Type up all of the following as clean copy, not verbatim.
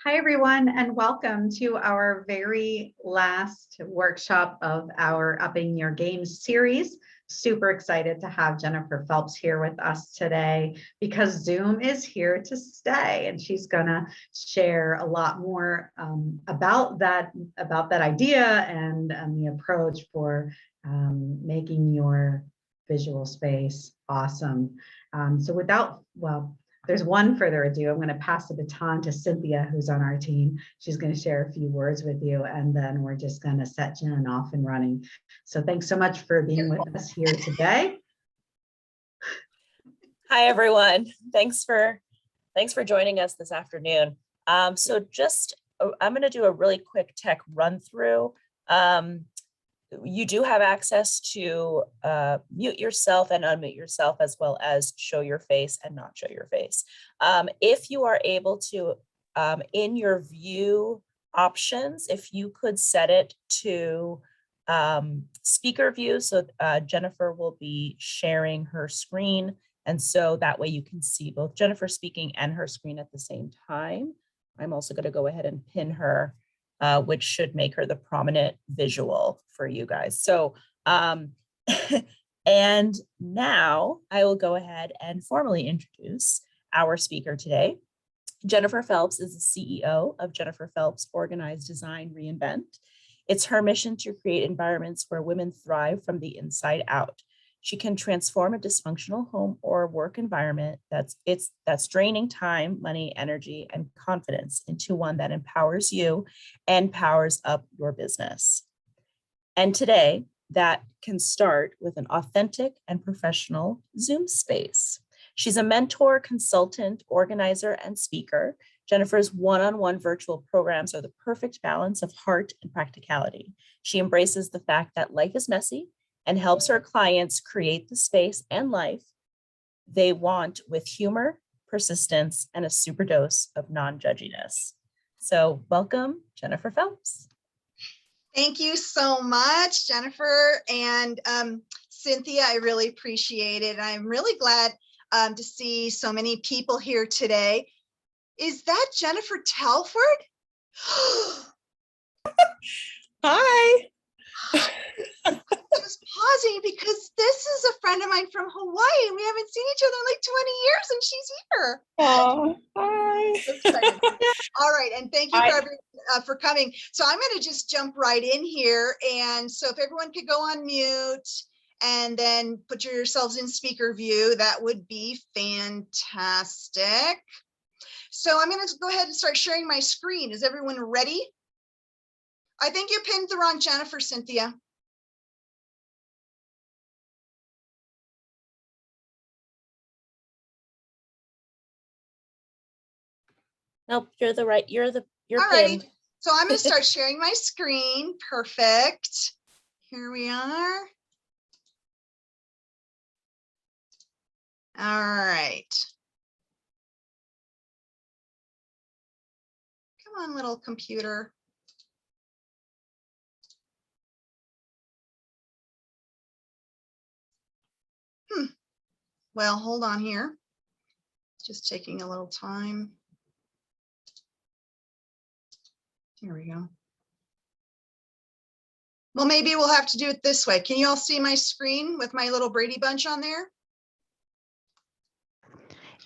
Hi, everyone, and welcome to our very last workshop of our Upping Your Game series. Super excited to have Jennifer Phelps here with us today because Zoom is here to stay, and she's going to share a lot more about that idea and the approach for making your visual space awesome. There's one further ado. I'm going to pass the baton to Cynthia, who's on our team. She's going to share a few words with you, and then we're just going to set Jen off and running. So thanks so much for being with us here today. Hi, everyone. Thanks for joining us this afternoon. I'm going to do a really quick tech run through. You do have access to mute yourself and unmute yourself, as well as show your face and not show your face. If you are able to, in your view options, if you could set it to speaker view, so Jennifer will be sharing her screen, and so that way you can see both Jennifer speaking and her screen at the same time. I'm also going to go ahead and pin her, which should make her the prominent visual for you guys. So, and now I will go ahead and formally introduce our speaker today. Jennifer Phelps is the CEO of Jennifer Phelps Organize, Design, Reinvent. It's her mission to create environments where women thrive from the inside out. She can transform a dysfunctional home or work environment that's draining time, money, energy, and confidence into one that empowers you and powers up your business. And today, that can start with an authentic and professional Zoom space. She's a mentor, consultant, organizer, and speaker. Jennifer's one-on-one virtual programs are the perfect balance of heart and practicality. She embraces the fact that life is messy and helps her clients create the space and life they want with humor, persistence, and a super dose of non-judginess. So welcome, Jennifer Phelps. Thank you so much, Jennifer and Cynthia. I really appreciate it. I'm really glad to see so many people here today. Is that Jennifer Telford? Hi. Just pausing because this is a friend of mine from Hawaii and we haven't seen each other in like 20 years and she's here. Oh, hi. All right, and thank you for everyone for coming. So I'm going to just jump right in here, and so if everyone could go on mute and then put yourselves in speaker view, that would be fantastic. So I'm going to go ahead and start sharing my screen. Is everyone ready? I think you pinned the wrong Jennifer, Cynthia. Nope, you're All right, so I'm going to start sharing my screen. Perfect. Here we are. All right. Come on, little computer. Well, hold on here. It's just taking a little time. Here we go. Well, maybe we'll have to do it this way. Can you all see my screen with my little Brady Bunch on there?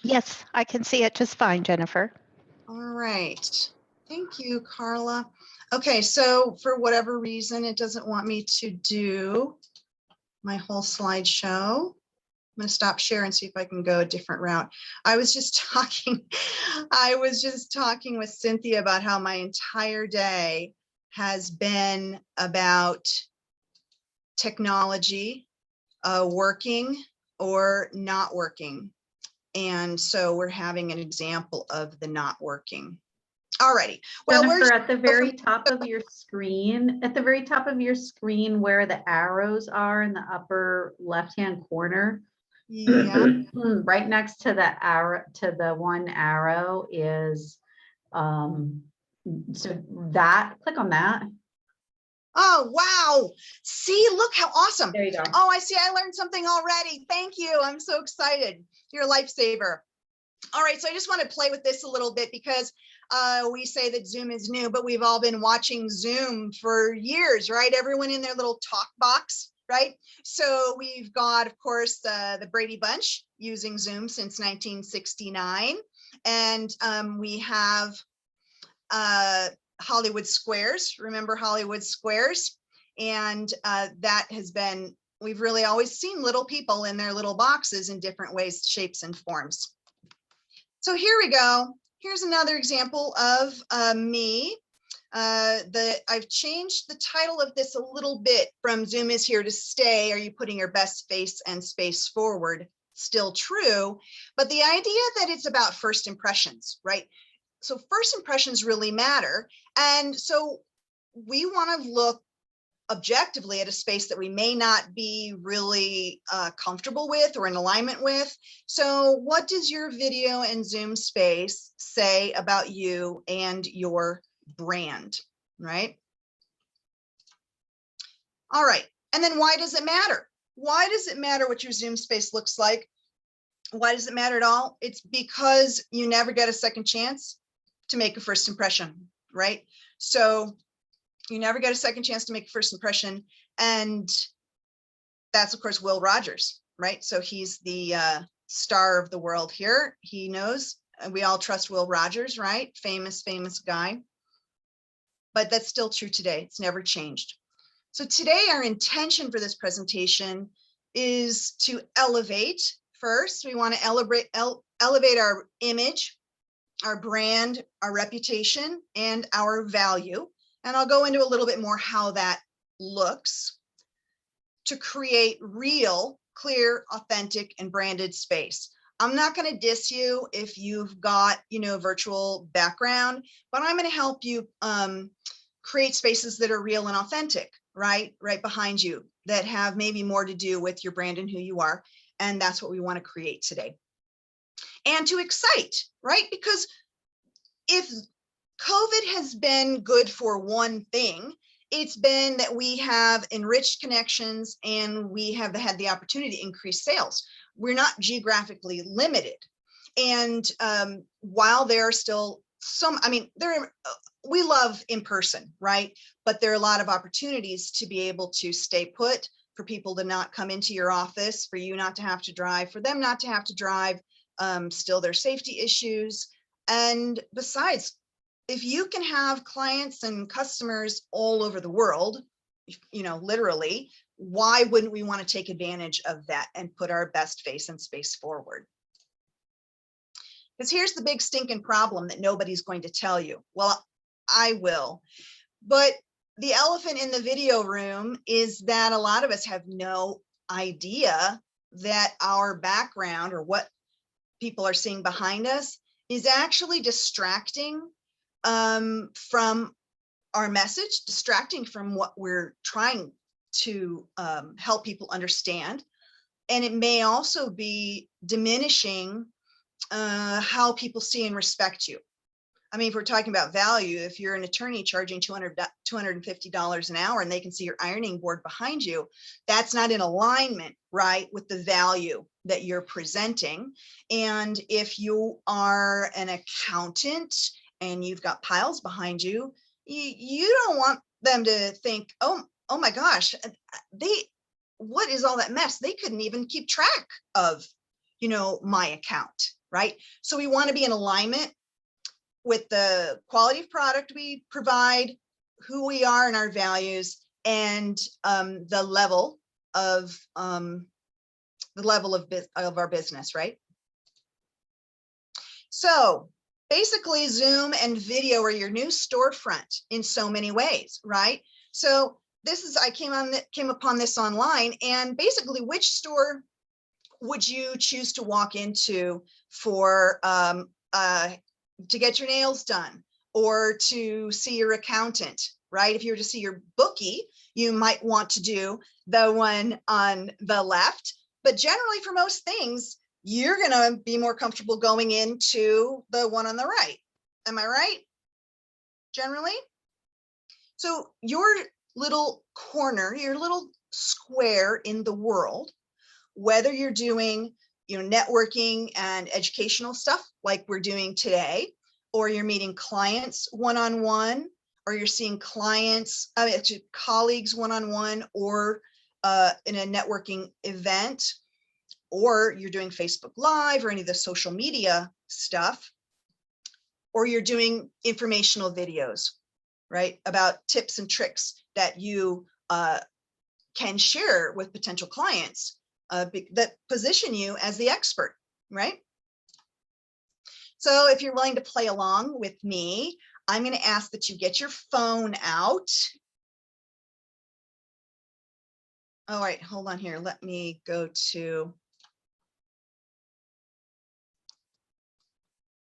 Yes, I can see it just fine, Jennifer. All right. Thank you, Carla. Okay, so for whatever reason, it doesn't want me to do my whole slideshow. I'm going to stop share and see if I can go a different route. I was just talking with Cynthia about how my entire day has been about technology, working or not working. And so we're having an example of the not working. Alrighty. Well, Jennifer, at the very top of your screen, where the arrows are in the upper left-hand corner, yeah. right next to the arrow, to the one arrow is, so that, click on that. Oh, wow. See, look how awesome. There you go. Oh, I see. I learned something already. Thank you. I'm so excited. You're a lifesaver. All right. So I just want to play with this a little bit because we say that Zoom is new, but we've all been watching Zoom for years, right? Everyone in their little talk box, right? So we've got, of course, the Brady Bunch using Zoom since 1969. And we have Hollywood Squares. Remember Hollywood Squares? And that has been, we've really always seen little people in their little boxes in different ways, shapes, and forms. So here we go. Here's another example of me. I've changed the title of this a little bit from Zoom is here to stay. Are you putting your best face and space forward? Still true, but the idea that it's about first impressions, right? So first impressions really matter. And so we want to look objectively at a space that we may not be really comfortable with or in alignment with. So what does your video and Zoom space say about you and your brand, right? All right, and then why does it matter? Why does it matter what your Zoom space looks like? Why does it matter at all? It's because you never get a second chance to make a first impression, right? So you never get a second chance to make a first impression. And that's, of course, Will Rogers, right? So he's the star of the world here. He knows, we all trust Will Rogers, right? Famous guy. But that's still true today. It's never changed. So today, our intention for this presentation is to elevate. First, we want to elevate our image, our brand, our reputation, and our value. And I'll go into a little bit more how that looks to create real, clear, authentic, and branded space. I'm not going to diss you if you've got, virtual background, but I'm going to help you create spaces that are real and authentic, right behind you, that have maybe more to do with your brand and who you are. And that's what we want to create today. And to excite, right? Because if COVID has been good for one thing, it's been that we have enriched connections and we have had the opportunity to increase sales. We're not geographically limited. And while there are still some, we love in person, right? But there are a lot of opportunities to be able to stay put, for people to not come into your office, for you not to have to drive, for them not to have to drive, still there's safety issues. And besides, if you can have clients and customers all over the world, literally, why wouldn't we want to take advantage of that and put our best face and space forward? Because here's the big stinking problem that nobody's going to tell you. Well, I will. But the elephant in the video room is that a lot of us have no idea that our background or what people are seeing behind us is actually distracting from our message, distracting from what we're trying to help people understand. And it may also be diminishing how people see and respect you. If we're talking about value, if you're an attorney charging $250 an hour and they can see your ironing board behind you, that's not in alignment, right, with the value that you're presenting. And if you are an accountant and you've got piles behind you, you don't want them to think, oh my gosh, what is all that mess? They couldn't even keep track of, my account, right? So we want to be in alignment with the quality of product we provide, who we are and our values, and the level of our business, right? So basically, Zoom and video are your new storefront in so many ways, right? So this is, I came upon this online, and basically, which store would you choose to walk into for to get your nails done or to see your accountant, right? If you were to see your bookie, you might want to do the one on the left, but generally for most things, you're going to be more comfortable going into the one on the right. Am I right? Generally. So your little corner, your little square in the world, whether you're doing networking and educational stuff like we're doing today, or you're meeting clients one-on-one, or you're seeing clients, actually colleagues one-on-one, or in a networking event, or you're doing Facebook Live or any of the social media stuff, or you're doing informational videos, right, about tips and tricks that you can share with potential clients that position you as the expert, right? So if you're willing to play along with me, I'm going to ask that you get your phone out. All right, hold on here. Let me go to.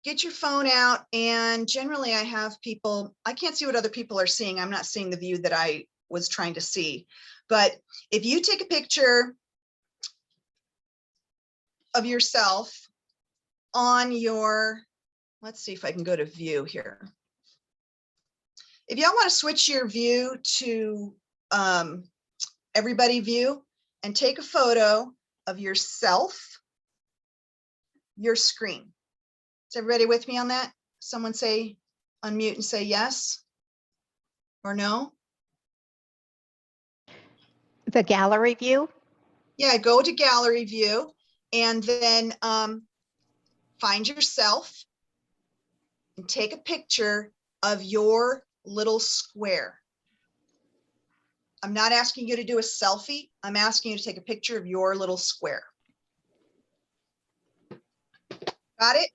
Get your phone out, and generally I have people, I can't see what other people are seeing. I'm not seeing the view that I was trying to see. But if you take a picture of yourself on your, let's see if I can go to view here. If y'all want to switch your view to everybody view and take a photo of yourself, your screen. Is everybody with me on that? Someone say, unmute and say yes or no. The gallery view? Yeah, go to gallery view and then find yourself and take a picture of your little square. I'm not asking you to do a selfie. I'm asking you to take a picture of your little square. Got it?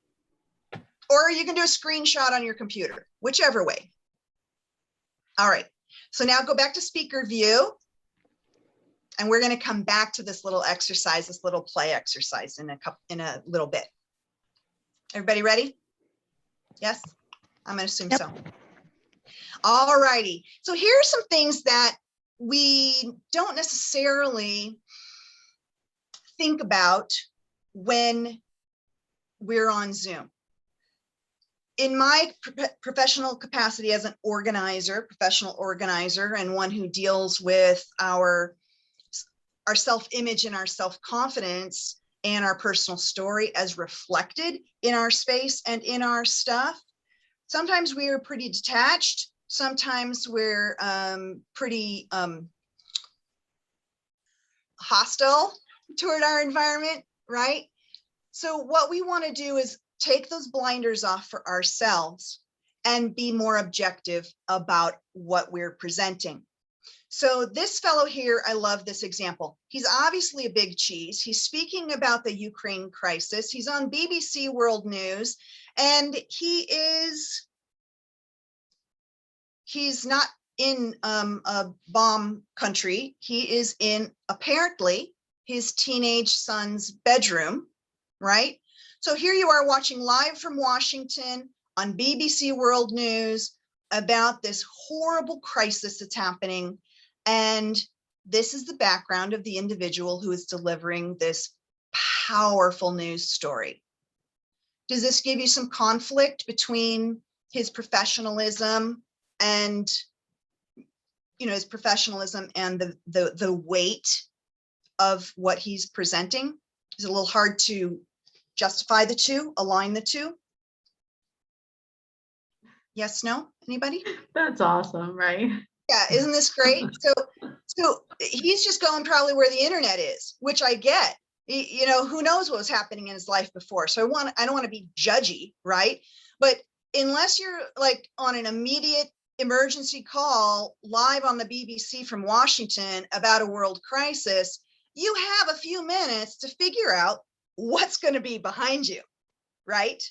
Or you can do a screenshot on your computer, whichever way. All right, so now go back to speaker view. And we're going to come back to this little exercise, this little play exercise in a little bit. Everybody ready? Yes, I'm going to assume so. All righty. So here are some things that we don't necessarily think about when we're on Zoom. In my professional capacity as an organizer, professional organizer, and one who deals with our self-image and our self-confidence and our personal story as reflected in our space and in our stuff. Sometimes we are pretty detached. Sometimes we're pretty hostile toward our environment, right? So what we want to do is take those blinders off for ourselves and be more objective about what we're presenting. So this fellow here, I love this example. He's obviously a big cheese. He's speaking about the Ukraine crisis. He's on BBC World News, and he's not in a bomb country. He is in, apparently, his teenage son's bedroom, right? So here you are watching live from Washington on BBC World News about this horrible crisis that's happening. And this is the background of the individual who is delivering this powerful news story. Does this give you some conflict between his professionalism and, his professionalism and the weight of what he's presenting? Is it a little hard to justify the two, align the two? Yes, no, anybody? That's awesome, right? Yeah, isn't this great? So he's just going probably where the internet is, which I get. Who knows what was happening in his life before. So I don't want to be judgy, right? But unless you're like on an immediate emergency call live on the BBC from Washington about a world crisis, you have a few minutes to figure out what's going to be behind you, right?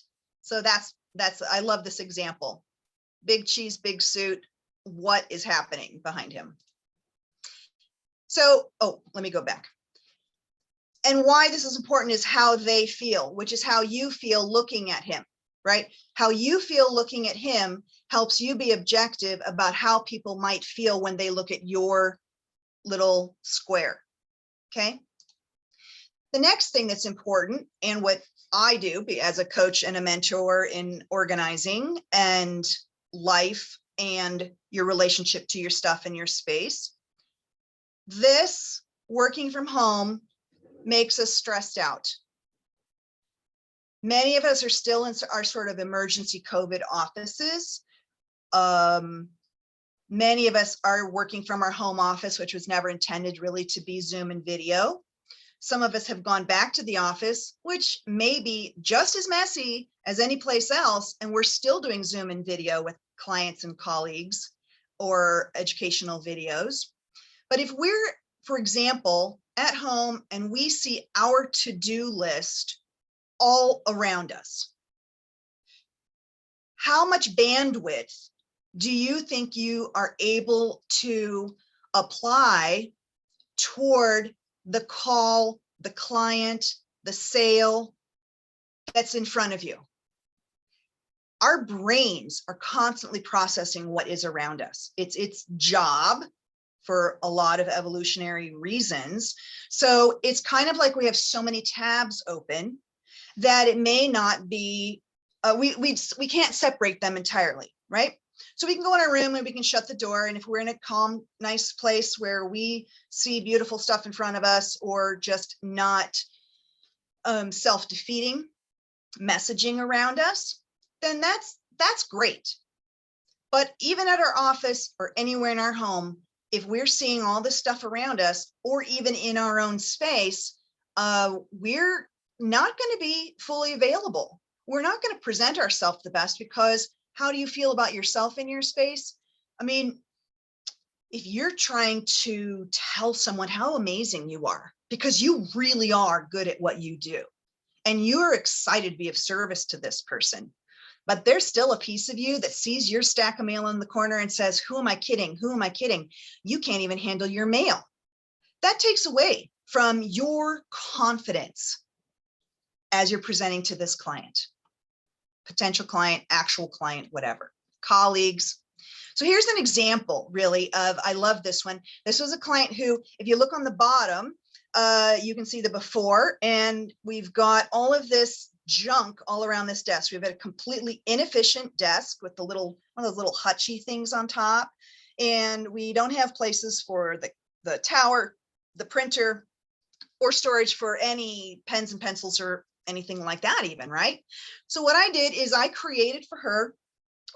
So that's I love this example. Big cheese, big suit. What is happening behind him? So, let me go back. And why this is important is how they feel, which is how you feel looking at him, right? How you feel looking at him helps you be objective about how people might feel when they look at your little square, okay? The next thing that's important, and what I do as a coach and a mentor in organizing and life and your relationship to your stuff and your space, this working from home makes us stressed out. Many of us are still in our sort of emergency COVID offices. Many of us are working from our home office, which was never intended really to be Zoom and video. Some of us have gone back to the office, which may be just as messy as any place else, and we're still doing Zoom and video with clients and colleagues or educational videos. But if we're, for example, at home and we see our to-do list all around us, how much bandwidth do you think you are able to apply toward the call, the client, the sale that's in front of you? Our brains are constantly processing what is around us. It's its job for a lot of evolutionary reasons. So it's kind of like we have so many tabs open that it may not be, we can't separate them entirely, right? So we can go in our room and we can shut the door. And if we're in a calm, nice place where we see beautiful stuff in front of us, or just not self-defeating messaging around us, then that's great. But even at our office or anywhere in our home, if we're seeing all this stuff around us, or even in our own space, we're not going to be fully available. We're not going to present ourselves the best, because how do you feel about yourself in your space? I mean, if you're trying to tell someone how amazing you are, because you really are good at what you do, and you're excited to be of service to this person, but there's still a piece of you that sees your stack of mail in the corner and says, who am I kidding? Who am I kidding? You can't even handle your mail. That takes away from your confidence as you're presenting to this client, potential client, actual client, whatever, colleagues. So here's an example really of, I love this one. This was a client who, if you look on the bottom, you can see the before, and we've got all of this junk all around this desk. We've got a completely inefficient desk with the little, one of those little hutchy things on top. And we don't have places for the tower, the printer, or storage for any pens and pencils or anything like that even, right? So what I did is I created for her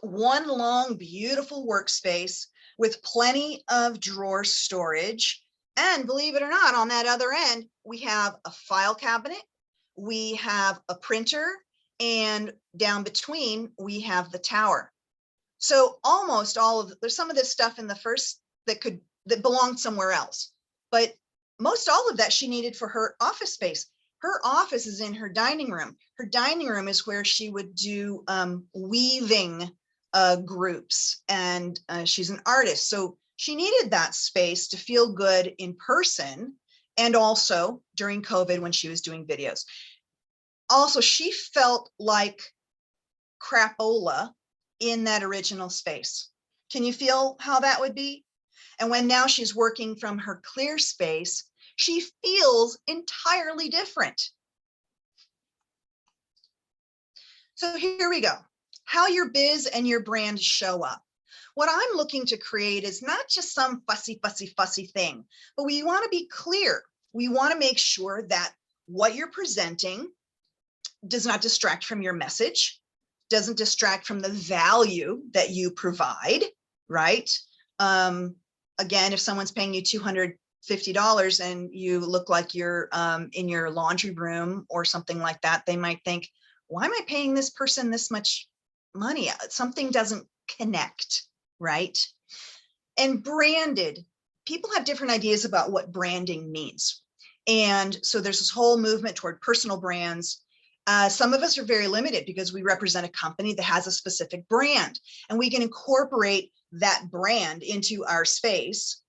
one long, beautiful workspace with plenty of drawer storage. And believe it or not, on that other end, we have a file cabinet, we have a printer, and down between, we have the tower. So almost all of, there's some of this stuff in the first that belonged somewhere else, but most all of that she needed for her office space. Her office is in her dining room. Her dining room is where she would do weaving groups, and she's an artist. So she needed that space to feel good in person, and also during COVID when she was doing videos. Also, she felt like crapola in that original space. Can you feel how that would be? And when now she's working from her clear space, she feels entirely different. So here we go. How your biz and your brand show up. What I'm looking to create is not just some fussy thing, but we want to be clear. We want to make sure that what you're presenting does not distract from your message, doesn't distract from the value that you provide, right? Again, if someone's paying you $250 and you look like you're in your laundry room or something like that, they might think, why am I paying this person this much money? Something doesn't connect, right? And branded, people have different ideas about what branding means. And so there's this whole movement toward personal brands. Some of us are very limited because we represent a company that has a specific brand, and we can incorporate that brand into our space.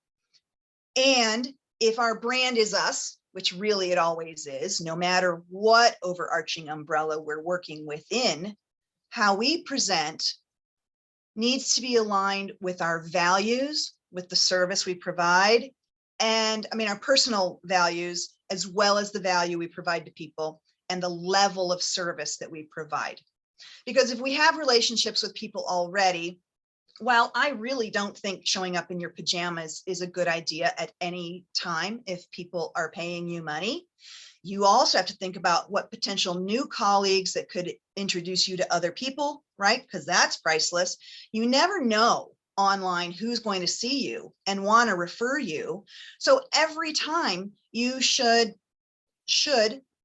And if our brand is us, which really it always is, no matter what overarching umbrella we're working within, how we present needs to be aligned with our values, with the service we provide, and I mean our personal values, as well as the value we provide to people and the level of service that we provide. Because if we have relationships with people already, While I really don't think showing up in your pajamas is a good idea at any time if people are paying you money, you also have to think about what potential new colleagues that could introduce you to other people, right? Because that's priceless. You never know online who's going to see you and want to refer you. So every time you should,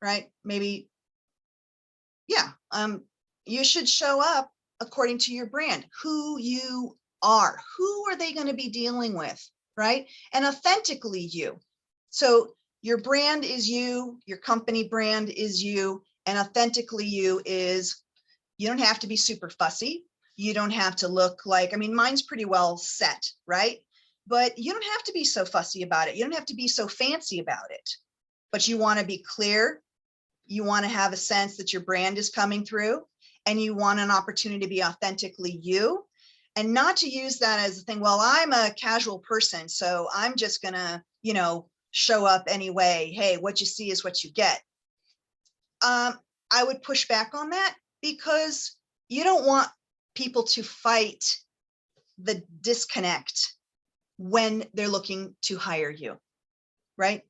right? Maybe, yeah, you should show up according to your brand, who you are, who are they going to be dealing with, right? And authentically you. So your brand is you, your company brand is you, and authentically you is, you don't have to be super fussy. You don't have to look like, I mean, mine's pretty well set, right? But you don't have to be so fussy about it. You don't have to be so fancy about it, but you want to be clear. You want to have a sense that your brand is coming through, and you want an opportunity to be authentically you, and not to use that as a thing. Well, I'm a casual person, so I'm just gonna, show up anyway. Hey, what you see is what you get. I would push back on that, because you don't want people to fight the disconnect when they're looking to hire you, right?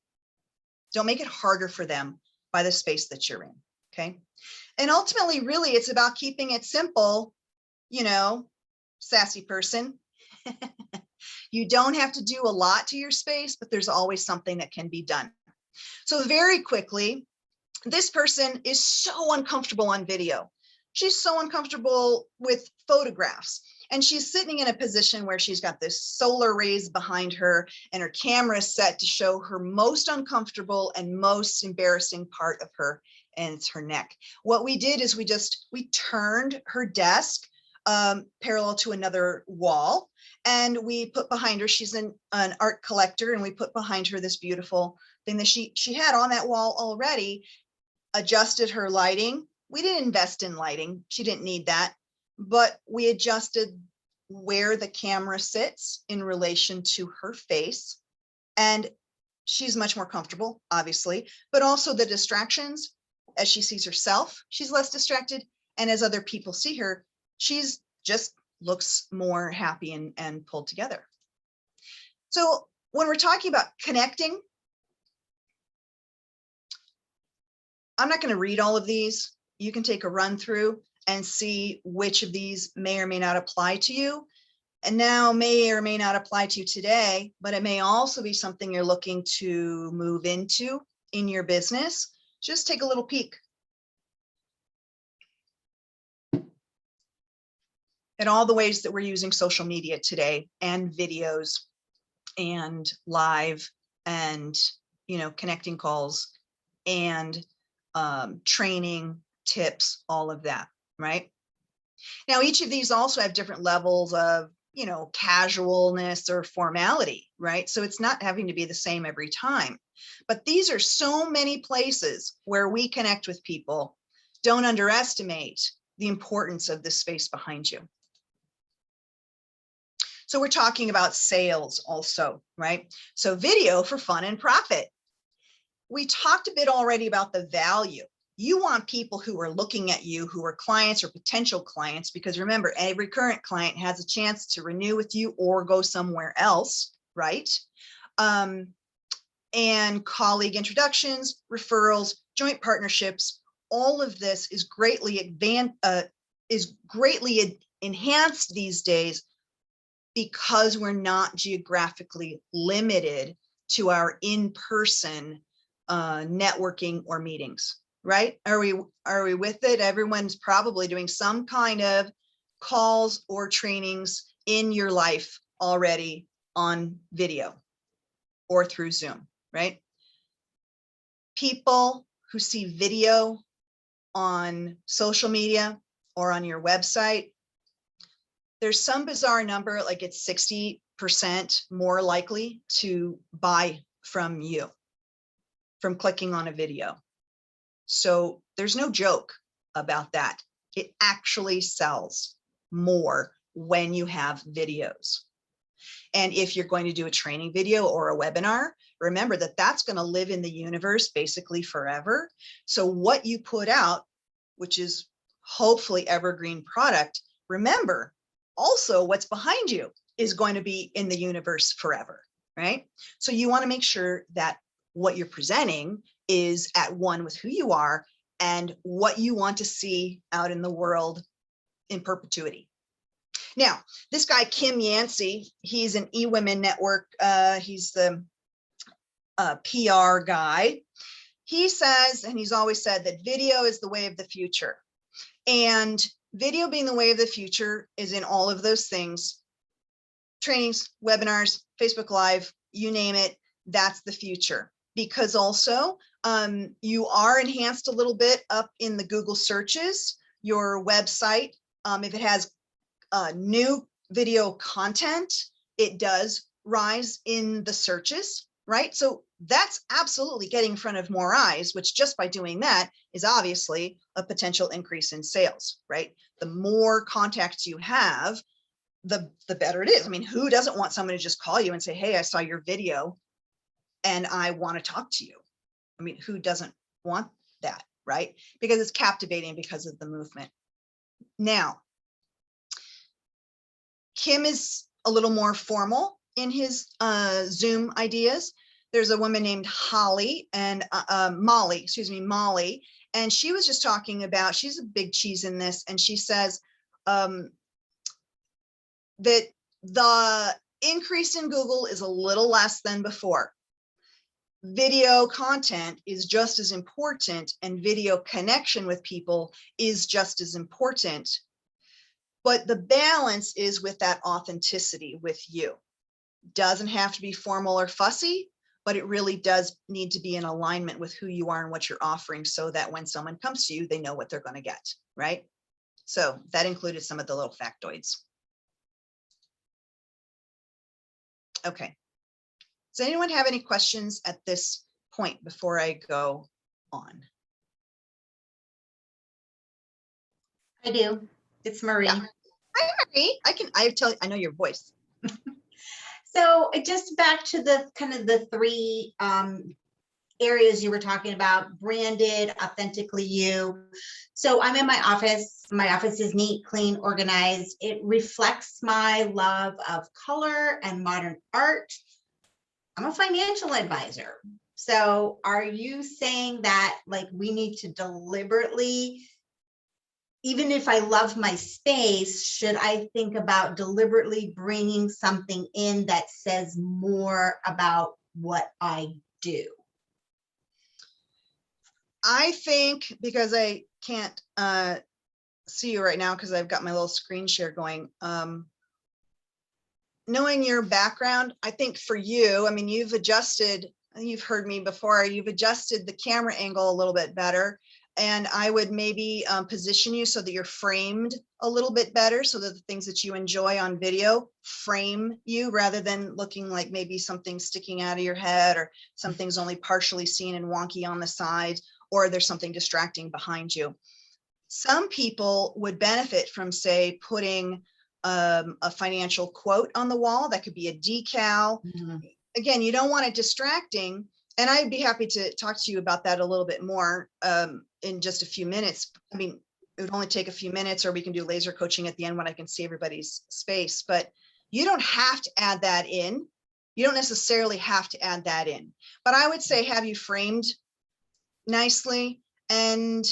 Don't make it harder for them by the space that you're in, okay? And ultimately, really, it's about keeping it simple, sassy person. You don't have to do a lot to your space, but there's always something that can be done. So very quickly, this person is so uncomfortable on video. She's so uncomfortable with photographs. And she's sitting in a position where she's got this solar rays behind her, and her camera is set to show her most uncomfortable and most embarrassing part of her, and it's her neck. What we did is we turned her desk parallel to another wall, and we put behind her, she's an art collector, and we put behind her this beautiful thing that she had on that wall already, adjusted her lighting. We didn't invest in lighting. She didn't need that, but we adjusted where the camera sits in relation to her face. And she's much more comfortable, obviously, but also the distractions. As she sees herself, she's less distracted. And as other people see her, she's just looks more happy and pulled together. So when we're talking about connecting, I'm not going to read all of these. You can take a run through and see which of these may or may not apply to you. And now may or may not apply to you today, but it may also be something you're looking to move into in your business. Just take a little peek at all the ways that we're using social media today, and videos and live and, connecting calls and training, tips, all of that, right? Now, each of these also have different levels of, casualness or formality, right? So it's not having to be the same every time. But these are so many places where we connect with people. Don't underestimate the importance of this space behind you. So we're talking about sales also, right? So video for fun and profit. We talked a bit already about the value. You want people who are looking at you, who are clients or potential clients, because remember, every current client has a chance to renew with you or go somewhere else, right? And colleague introductions, referrals, joint partnerships, all of this is greatly enhanced these days, because we're not geographically limited to our in-person networking or meetings, right? Are we with it? Everyone's probably doing some kind of calls or trainings in your life already on video or through Zoom, right? People who see video on social media or on your website, there's some bizarre number, like it's 60% more likely to buy from you from clicking on a video. So there's no joke about that. It actually sells more when you have videos. And if you're going to do a training video or a webinar, remember that that's going to live in the universe basically forever. So what you put out, which is hopefully evergreen product, remember, also what's behind you is going to be in the universe forever, right? So you want to make sure that what you're presenting is at one with who you are and what you want to see out in the world in perpetuity. Now, this guy, Kim Yancey, he's an eWomen Network. He's the PR guy. He says, and he's always said, that video is the way of the future. And video being the way of the future is in all of those things: trainings, webinars, Facebook Live, you name it, that's the future. Because also you are enhanced a little bit up in the Google searches. Your website, if it has new video content, it does rise in the searches, right? So that's absolutely getting in front of more eyes, which just by doing that is obviously a potential increase in sales, right? The more contacts you have, the better it is. I mean, who doesn't want someone to just call you and say, hey, I saw your video and I want to talk to you? I mean, who doesn't want that, right? Because it's captivating because of the movement. Now, Kim is a little more formal in his Zoom ideas. There's a woman named Molly, and she was just talking about, she's a big cheese in this, and she says that the increase in Google is a little less than before. Video content is just as important, and video connection with people is just as important. But the balance is with that authenticity with you. Doesn't have to be formal or fussy, but it really does need to be in alignment with who you are and what you're offering, so that when someone comes to you, they know what they're going to get, right? So that included some of the little factoids. Okay. Does anyone have any questions at this point before I go on? I do. It's Marie. Yeah. Hi, Marie. I know your voice. So just back to the kind of the three areas you were talking about: branded, authentically you. So I'm in my office. My office is neat, clean, organized. It reflects my love of color and modern art. I'm a financial advisor. So are you saying that, like, we need to deliberately, even if I love my space, should I think about deliberately bringing something in that says more about what I do? I think, because I can't see you right now because I've got my little screen share going. Knowing your background, I think for you, I mean, you've heard me before, you've adjusted the camera angle a little bit better. And I would maybe position you so that you're framed a little bit better, so that the things that you enjoy on video frame you, rather than looking like maybe something sticking out of your head, or something's only partially seen and wonky on the side, or there's something distracting behind you. Some people would benefit from, say, putting a financial quote on the wall. That could be a decal. Mm-hmm. Again, you don't want it distracting. And I'd be happy to talk to you about that a little bit more in just a few minutes. I mean, it would only take a few minutes, or we can do laser coaching at the end when I can see everybody's space. But you don't have to add that in. You don't necessarily have to add that in. But I would say have you framed nicely, and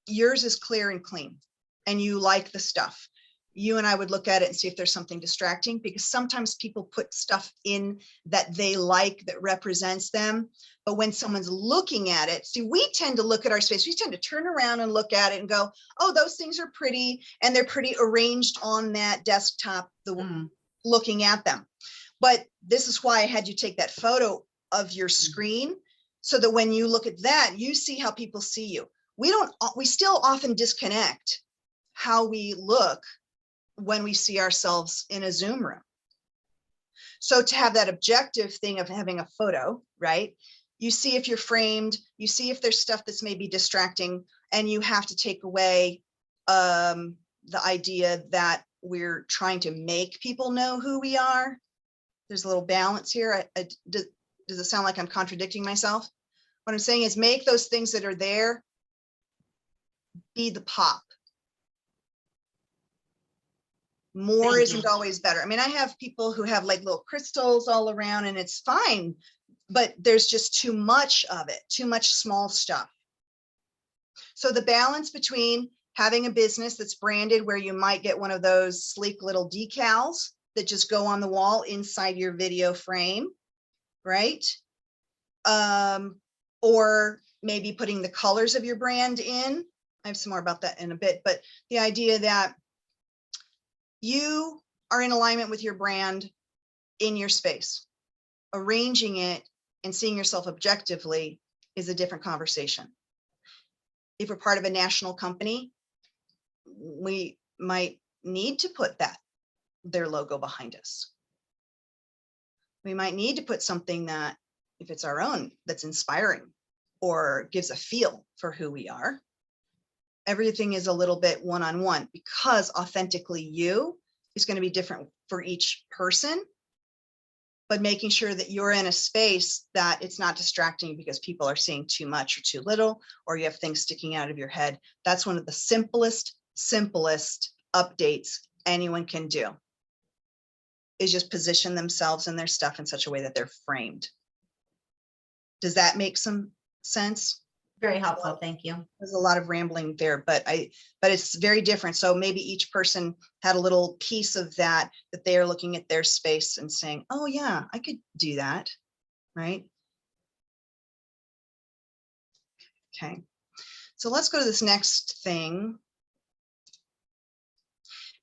yours is clear and clean, and you like the stuff. You and I would look at it and see if there's something distracting, because sometimes people put stuff in that they like, that represents them. But when someone's looking at it, see, we tend to look at our space. We tend to turn around and look at it and go, oh, those things are pretty. And they're pretty arranged on that desktop, looking at them. But this is why I had you take that photo of your screen, so that when you look at that, you see how people see you. We still often disconnect how we look when we see ourselves in a Zoom room. So to have that objective thing of having a photo, right? You see if you're framed, you see if there's stuff that's maybe distracting, and you have to take away the idea that we're trying to make people know who we are. There's a little balance here. Does it sound like I'm contradicting myself? What I'm saying is, make those things that are there be the pop. More Thank isn't you. always better. I mean, I have people who have like little crystals all around and it's fine, but there's just too much of it, too much small stuff. So the balance between having a business that's branded where you might get one of those sleek little decals that just go on the wall inside your video frame, right? Or maybe putting the colors of your brand in. I have some more about that in a bit, but the idea that you are in alignment with your brand in your space. Arranging it and seeing yourself objectively is a different conversation. If we're part of a national company, we might need to put their logo behind us. We might need to put something that, if it's our own, that's inspiring or gives a feel for who we are. Everything is a little bit one-on-one because authentically you is going to be different for each person, but making sure that you're in a space that it's not distracting because people are seeing too much or too little, or you have things sticking out of your head. That's one of the simplest updates anyone can do, is just position themselves and their stuff in such a way that they're framed. Does that make some sense? Very helpful. Thank you. There's a lot of rambling there, but it's very different. So maybe each person had a little piece of that they are looking at their space and saying, oh yeah, I could do that, right? Okay, so let's go to this next thing.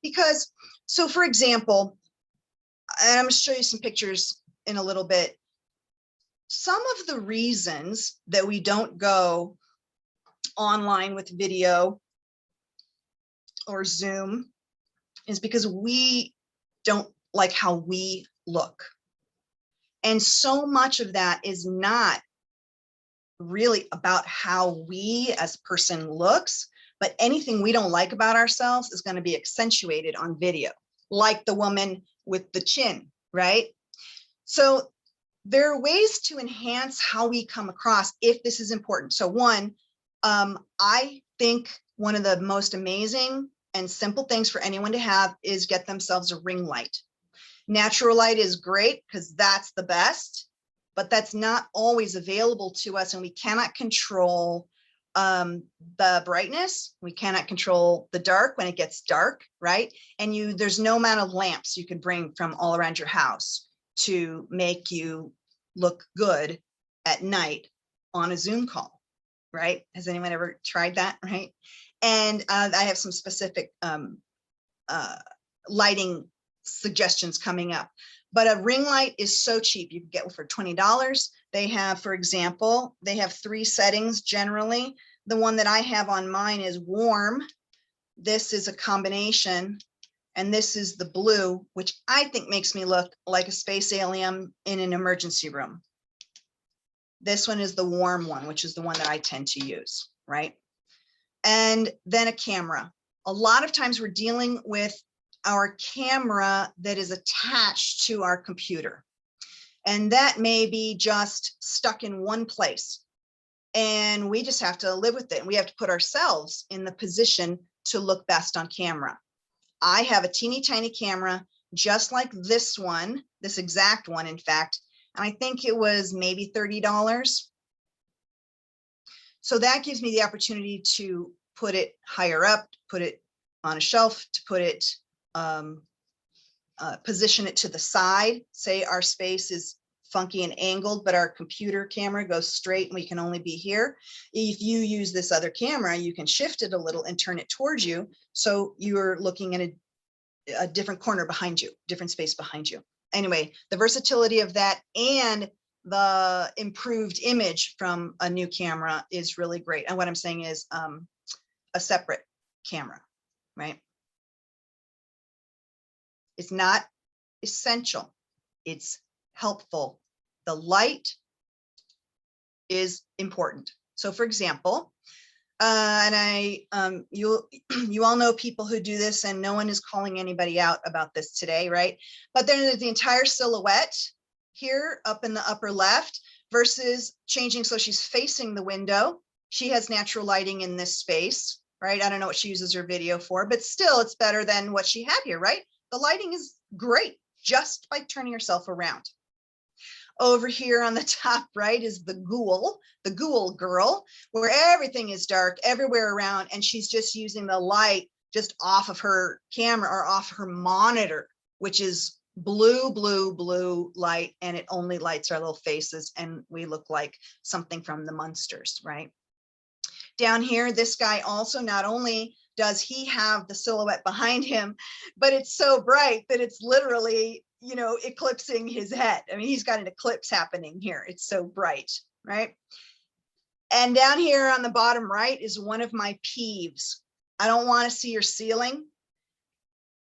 Because, so for example, and I'm going to show you some pictures in a little bit. Some of the reasons that we don't go online with video or Zoom is because we don't like how we look. And so much of that is not really about how we as a person looks, but anything we don't like about ourselves is going to be accentuated on video, like the woman with the chin, right? So there are ways to enhance how we come across if this is important. So one, I think one of the most amazing and simple things for anyone to have is get themselves a ring light. Natural light is great because that's the best, but that's not always available to us, and we cannot control the brightness. We cannot control the dark when it gets dark, right? And there's no amount of lamps you can bring from all around your house to make you look good at night on a Zoom call, right? Has anyone ever tried that, right? And I have some specific lighting suggestions coming up. But a ring light is so cheap. You can get one for $20. They have, for example, they have 3 settings generally. The one that I have on mine is warm. This is a combination. And this is the blue, which I think makes me look like a space alien in an emergency room. This one is the warm one, which is the one that I tend to use, right? And then a camera. A lot of times we're dealing with our camera that is attached to our computer. And that may be just stuck in one place. And we just have to live with it. And we have to put ourselves in the position to look best on camera. I have a teeny tiny camera, just like this one, this exact one, in fact, and I think it was maybe $30. So that gives me the opportunity to put it higher up, put it on a shelf, to put it, position it to the side. Say our space is funky and angled, but our computer camera goes straight and we can only be here. If you use this other camera, you can shift it a little and turn it towards you. So you're looking at a different corner behind you, different space behind you. Anyway, the versatility of that and the improved image from a new camera is really great. And what I'm saying is a separate camera, right? It's not essential. It's helpful. The light is important. So for example, and you all know people who do this, and no one is calling anybody out about this today, right? But then there's the entire silhouette here up in the upper left versus changing so she's facing the window. She has natural lighting in this space, right? I don't know what she uses her video for, but still it's better than what she had here, right? The lighting is great just by turning yourself around. Over here on the top right is the ghoul girl, where everything is dark everywhere around, and she's just using the light just off of her camera or off her monitor, which is blue light, and it only lights our little faces, and we look like something from the Munsters, right? Down here, this guy also, not only does he have the silhouette behind him, but it's so bright that it's literally, you know, eclipsing his head. I mean, he's got an eclipse happening here. It's so bright, right? And down here on the bottom right is one of my peeves. I don't want to see your ceiling.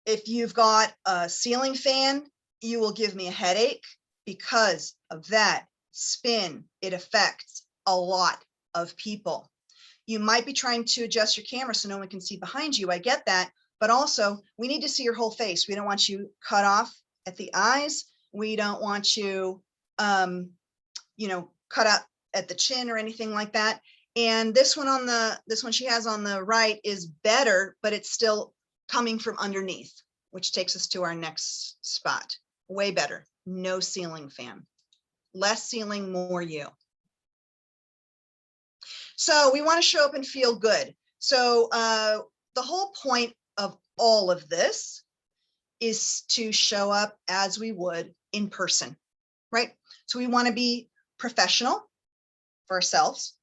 If you've got a ceiling fan, you will give me a headache because of that spin. It affects a lot of people. You might be trying to adjust your camera so no one can see behind you. I get that, but also we need to see your whole face. We don't want you cut off at the eyes. We don't want you, you know, cut out at the chin or anything like that. And this one she has on the right is better, but it's still coming from underneath, which takes us to our next spot. Way better. No ceiling fan. Less ceiling, more you. So we want to show up and feel good. So the whole point of all of this is to show up as we would in person, right? So we want to be professional for ourselves.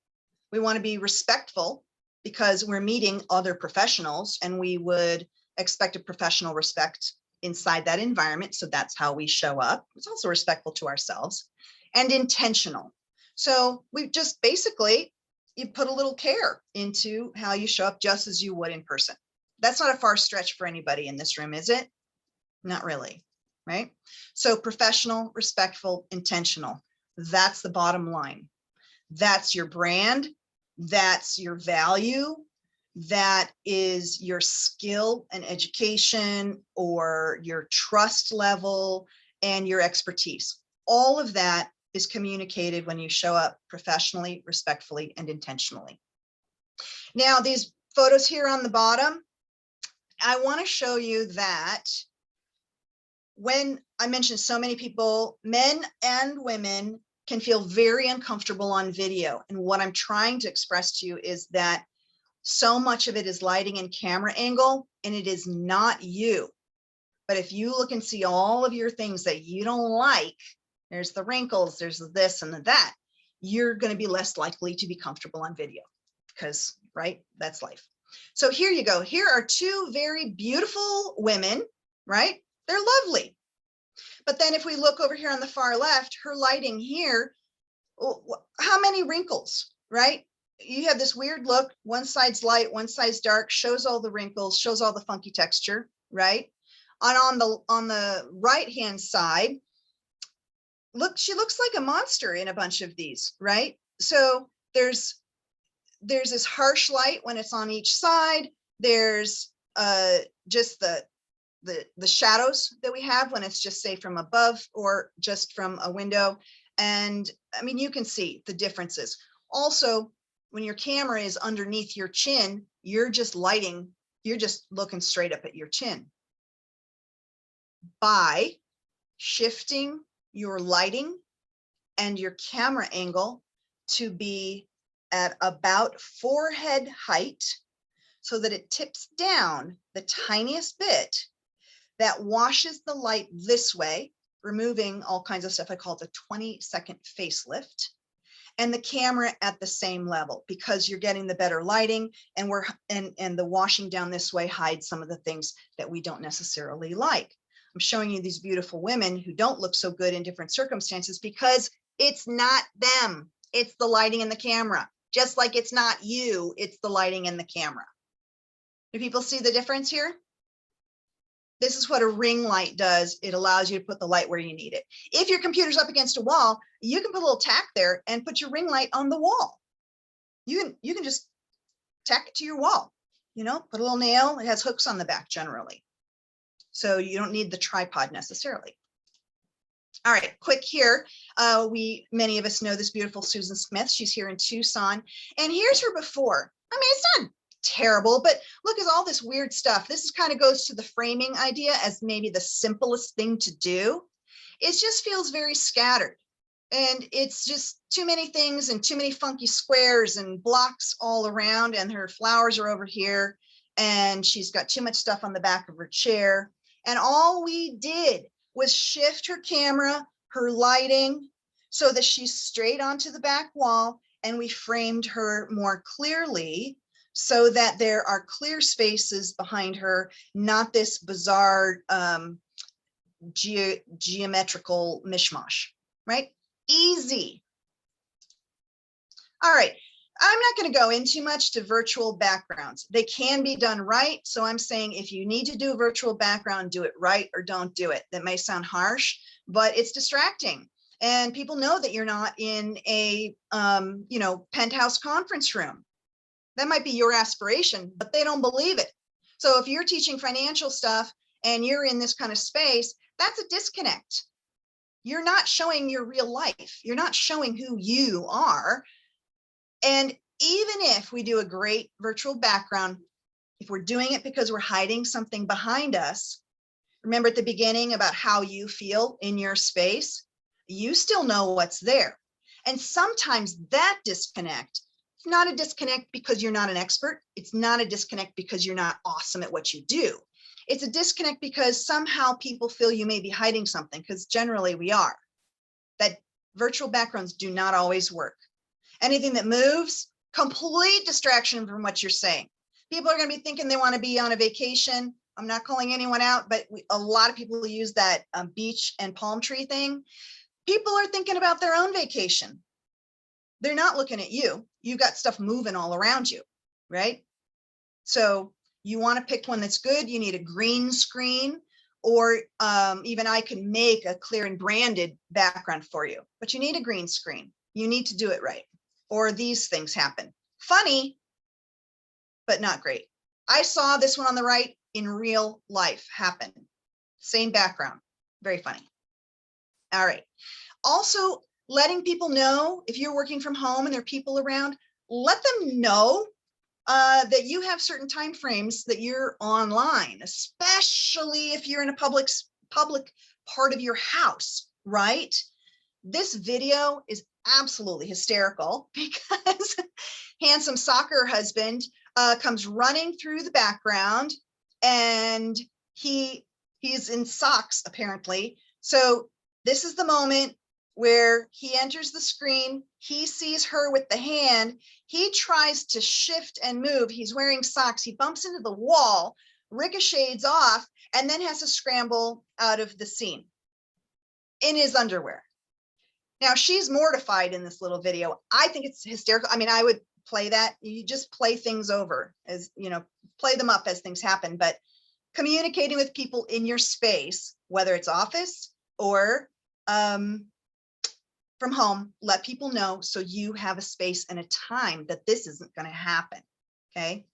We want to be respectful because we're meeting other professionals, and we would expect a professional respect inside that environment. So that's how we show up. It's also respectful to ourselves, and intentional. So we just basically, you put a little care into how you show up just as you would in person. That's not a far stretch for anybody in this room, is it? Not really, right? So professional, respectful, intentional. That's the bottom line. That's your brand. That's your value. That is your skill and education, or your trust level and your expertise. All of that is communicated when you show up professionally, respectfully, and intentionally. Now, these photos here on the bottom, I want to show you that when I mentioned so many people, men and women, can feel very uncomfortable on video. And what I'm trying to express to you is that so much of it is lighting and camera angle, and it is not you. But if you look and see all of your things that you don't like, there's the wrinkles, there's this and that, you're going to be less likely to be comfortable on video because, right, that's life. So here you go. Here are two very beautiful women, right? They're lovely. But then if we look over here on the far left, her lighting here, how many wrinkles, right? You have this weird look, one side's light, one side's dark, shows all the wrinkles, shows all the funky texture, right? On the right-hand side, look, she looks like a monster in a bunch of these, right? So there's this harsh light when it's on each side. There's just the shadows that we have when it's just, say, from above or just from a window. And I mean, you can see the differences. Also, when your camera is underneath your chin, you're just lighting, you're just looking straight up at your chin. By shifting your lighting and your camera angle to be at about forehead height so that it tips down the tiniest bit, that washes the light this way, removing all kinds of stuff. I call it a 20-second facelift, and the camera at the same level, because you're getting the better lighting, and the washing down this way hides some of the things that we don't necessarily like. I'm showing you these beautiful women who don't look so good in different circumstances because it's not them. It's the lighting and the camera. Just like it's not you, it's the lighting and the camera. Do people see the difference here? This is what a ring light does. It allows you to put the light where you need it. If your computer's up against a wall, you can put a little tack there and put your ring light on the wall. You can just tack it to your wall, you know, put a little nail. It has hooks on the back generally. So you don't need the tripod necessarily. All right, quick here. Many of us know this beautiful Susan Smith. She's here in Tucson. And here's her before. I mean, it's not terrible, but look at all this weird stuff. This is kind of goes to the framing idea as maybe the simplest thing to do. It just feels very scattered. And it's just too many things and too many funky squares and blocks all around, and her flowers are over here, and she's got too much stuff on the back of her chair. And all we did was shift her camera, her lighting, so that she's straight onto the back wall, and we framed her more clearly so that there are clear spaces behind her, not this bizarre geometrical mishmash, right? Easy. All right. I'm not going to go into much to virtual backgrounds. They can be done right. So I'm saying if you need to do a virtual background, do it right or don't do it. That may sound harsh, but it's distracting. And people know that you're not in a, penthouse conference room. That might be your aspiration, but they don't believe it. So if you're teaching financial stuff and you're in this kind of space, that's a disconnect. You're not showing your real life. You're not showing who you are. And even if we do a great virtual background, if we're doing it because we're hiding something behind us, remember at the beginning about how you feel in your space, you still know what's there. And sometimes that disconnect, it's not a disconnect because you're not an expert. It's not a disconnect because you're not awesome at what you do. It's a disconnect because somehow people feel you may be hiding something, because generally we are. That virtual backgrounds do not always work. Anything that moves, complete distraction from what you're saying. People are going to be thinking they want to be on a vacation. I'm not calling anyone out, but a lot of people use that beach and palm tree thing. People are thinking about their own vacation. They're not looking at you. You've got stuff moving all around you, right? So you want to pick one that's good. You need a green screen, or even I can make a clear and branded background for you, but you need a green screen. You need to do it right, or these things happen. Funny, but not great. I saw this one on the right in real life happen. Same background, very funny. All right. Also, letting people know if you're working from home and there are people around, let them know that you have certain time frames that you're online, especially if you're in a public part of your house, right? This video is absolutely hysterical because handsome soccer husband comes running through the background, and he's in socks apparently. So this is the moment where he enters the screen. He sees her with the hand. He tries to shift and move. He's wearing socks. He bumps into the wall, ricochets off, and then has to scramble out of the scene in his underwear. Now, she's mortified in this little video. I think it's hysterical. I mean, I would play that. You just play things over, as play them up as things happen. But communicating with people in your space, whether it's office or from home, let people know so you have a space and a time that this isn't going to happen. Okay.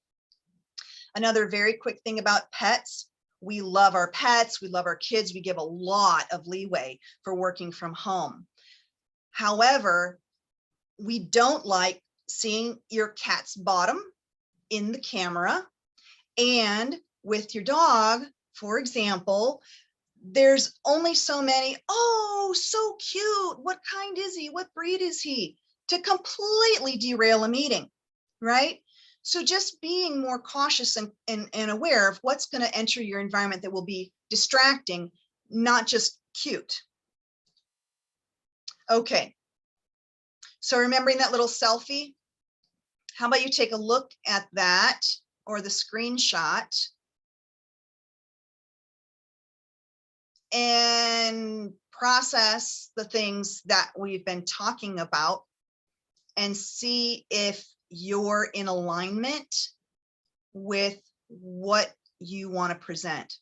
Another very quick thing about pets. We love our pets. We love our kids. We give a lot of leeway for working from home. However, we don't like seeing your cat's bottom in the camera. And with your dog, for example, there's only so many, oh, so cute. What kind is he? What breed is he? To completely derail a meeting, right? So just being more cautious and aware of what's going to enter your environment that will be distracting, not just cute. Okay. So remembering that little selfie, how about you take a look at that or the screenshot and process the things that we've been talking about and see if you're in alignment with what you want to present.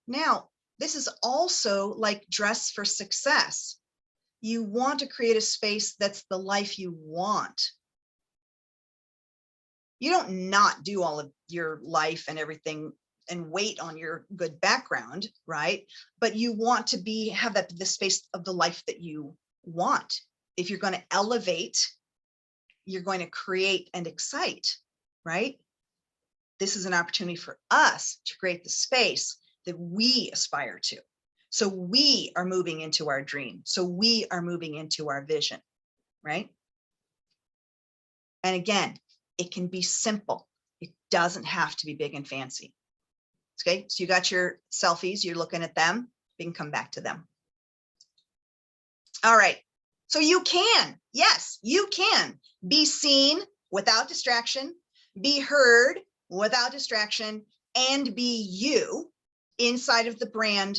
Now, this is also like dress for success. You want to create a space that's the life you want. You don't not do all of your life and everything and wait on your good background, right? But you want to have the space of the life that you want. If you're going to elevate, you're going to create and excite, right? this is an opportunity for us to create the space that we aspire to. So we are moving into our dream. So we are moving into our vision, right? And again, it can be simple. It doesn't have to be big and fancy. Okay, so you got your selfies, you're looking at them, we can come back to them. All right, so you can, yes, you can be seen without distraction, be heard without distraction, and be you inside of the brand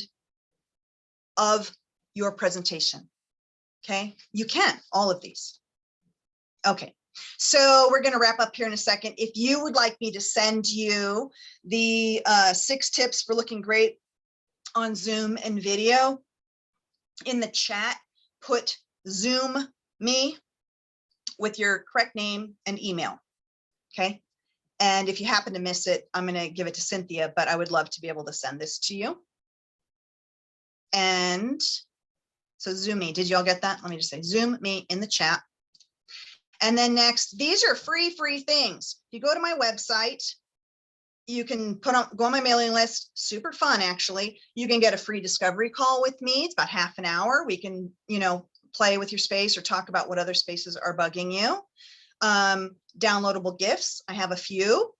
of your presentation. Okay, you can, all of these. Okay, so we're going to wrap up here in a second. If you would like me to send you the 6 tips for looking great on Zoom and video, in the chat, put Zoom me with your correct name and email. Okay. And if you happen to miss it, I'm going to give it to Cynthia, but I would love to be able to send this to you. And so Zoom me, did y'all get that? Let me just say Zoom me in the chat. And then next, these are free things. If you go to my website, you can go on my mailing list. Super fun, actually. You can get a free discovery call with me. It's about half an hour. We can, play with your space or talk about what other spaces are bugging you. Downloadable gifts. I have a few.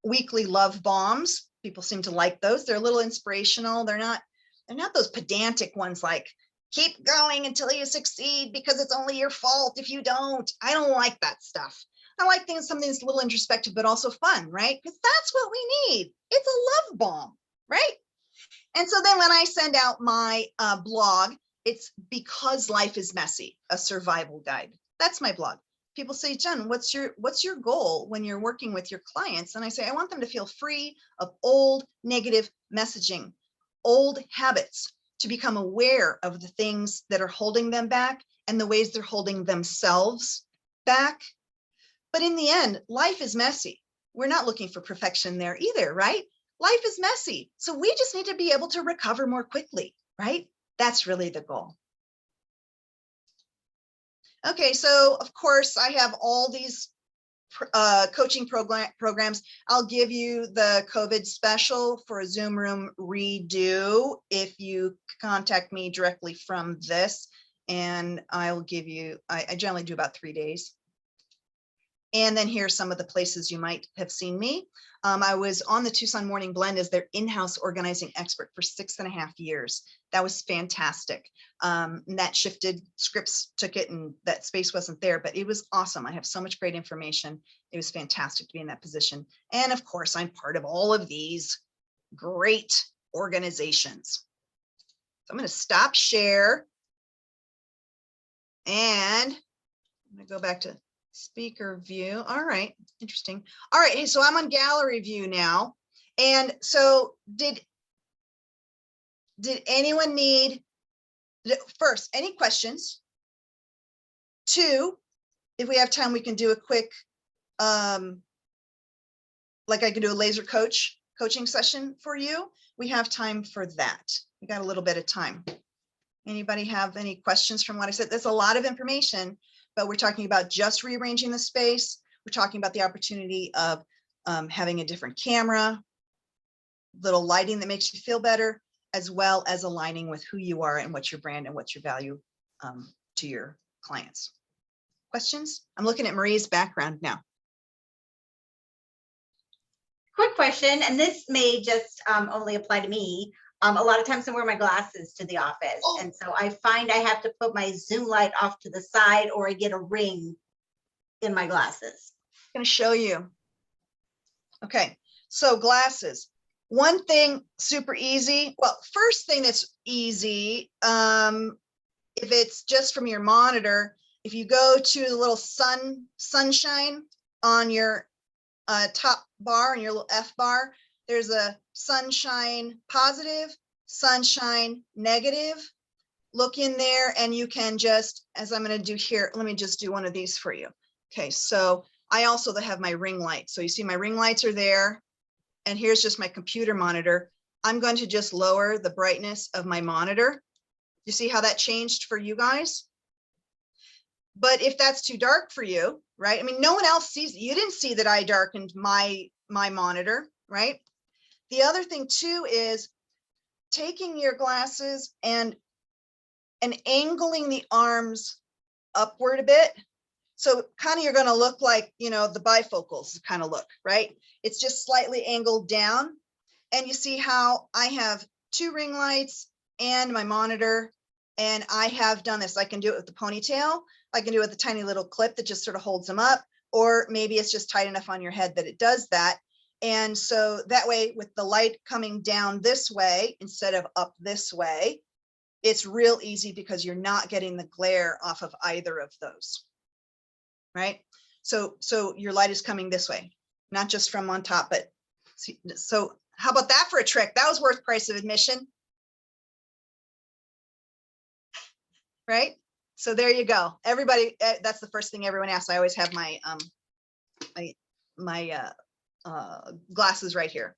Weekly love bombs. People seem to like those. They're a little inspirational. They're not those pedantic ones like, keep going until you succeed because it's only your fault if you don't. I don't like that stuff. I like something that's a little introspective, but also fun, right? Because that's what we need. It's a love bomb, right? And so then when I send out my blog, it's Because Life is Messy, a survival guide. That's my blog. People say, Jen, what's your goal when you're working with your clients? And I say, I want them to feel free of old negative messaging, old habits, to become aware of the things that are holding them back and the ways they're holding themselves back. But in the end, life is messy. We're not looking for perfection there either, right? Life is messy. So we just need to be able to recover more quickly, right? That's really the goal. Okay, so of course I have all these coaching programs. I'll give you the COVID special for a Zoom room redo if you contact me directly from this, and I'll give you, I generally do about 3 days. And then here's some of the places you might have seen me. I was on the Tucson Morning Blend as their in-house organizing expert for 6.5 years. That was fantastic. And that shifted, scripts took it, and that space wasn't there, but it was awesome. I have so much great information. It was fantastic to be in that position. And of course, I'm part of all of these great organizations. So I'm going to stop share. And I'm going to go back to speaker view. All right, interesting. All right, so I'm on gallery view now. And so did anyone need, first, any questions? 2, if we have time, we can do a quick, like I can do a laser coaching session for you. We have time for that. We got a little bit of time. Anybody have any questions from what I said? There's a lot of information, but we're talking about just rearranging the space. We're talking about the opportunity of having a different camera, little lighting that makes you feel better, as well as aligning with who you are and what's your brand and what's your value to your clients. Questions? I'm looking at Marie's background now. Quick question, and this may just only apply to me. A lot of times I wear my glasses to the office, and so I find I have to put my Zoom light off to the side, or I get a ring in my glasses. I'm going to show you. Okay, so glasses. One thing super easy. Well, first thing that's easy, if it's just from your monitor, if you go to the little sunshine on your top bar and your little F bar, there's a sunshine positive, sunshine negative. Look in there and you can just, as I'm going to do here, let me just do one of these for you. Okay, so I also have my ring light. So you see my ring lights are there, and here's just my computer monitor. I'm going to just lower the brightness of my monitor. You see how that changed for you guys? But if that's too dark for you, right? I mean, no one else sees it. You didn't see that I darkened my monitor, right? The other thing too is taking your glasses and angling the arms upward a bit. So kind of you're going to look like, you know, the bifocals kind of look, right? It's just slightly angled down. And you see how I have 2 ring lights and my monitor. And I have done this. I can do it with the ponytail. I can do it with a tiny little clip that just sort of holds them up. Or maybe it's just tight enough on your head that it does that. And so that way, with the light coming down this way instead of up this way, it's real easy because you're not getting the glare off of either of those. Right? So your light is coming this way, not just from on top, but so how about that for a trick? That was worth price of admission. Right? So there you go. Everybody, that's the first thing everyone asks. I always have my glasses right here.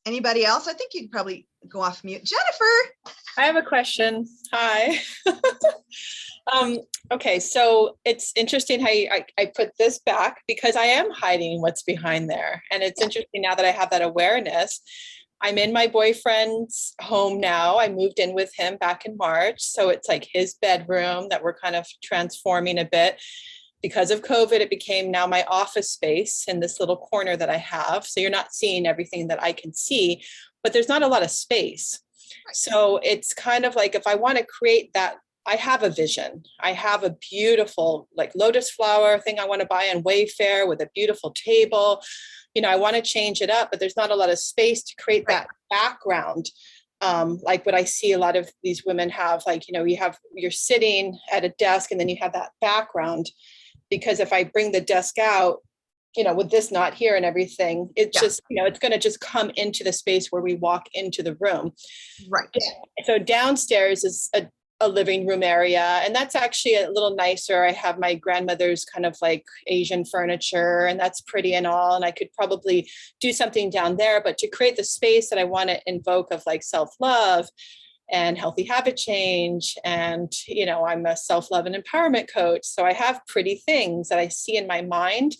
Anybody else? I think you could probably go off mute. Jennifer. I have a question. Hi. Okay, so it's interesting how I put this back because I am hiding what's behind there. And it's interesting now that I have that awareness. I'm in my boyfriend's home now. I moved in with him back in March. So it's like his bedroom that we're kind of transforming a bit. Because of COVID, it became now my office space in this little corner that I have. So you're not seeing everything that I can see, but there's not a lot of space. So it's kind of like if I want to create that, I have a vision. I have a beautiful like lotus flower thing I want to buy on Wayfair with a beautiful table. You know, I want to change it up, but there's not a lot of space to create that background. Like what I see a lot of these women have, like, you know, you're sitting at a desk and then you have that background. Because if I bring the desk out, you know, with this not here and everything, it's just, you know, it's going to just come into the space where we walk into the room. Right. So downstairs is a living room area. And that's actually a little nicer. I have my grandmother's kind of like Asian furniture and that's pretty and all. And I could probably do something down there, but to create the space that I want to invoke of like self-love and healthy habit change. And, you know, I'm a self-love and empowerment coach. So I have pretty things that I see in my mind.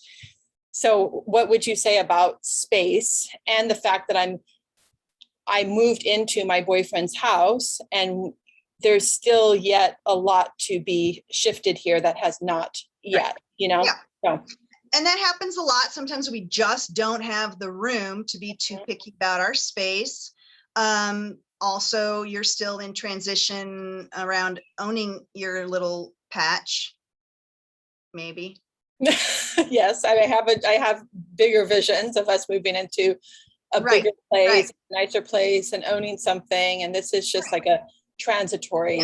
So what would you say about space and the fact that I moved into my boyfriend's house and there's still yet a lot to be shifted here that has not yet, you know? So. And that happens a lot. Sometimes we just don't have the room to be too picky about our space. Also, you're still in transition around owning your little patch, maybe. Yes, I have bigger visions of us moving into a bigger place, nicer place, and owning something. And this is just like a transitory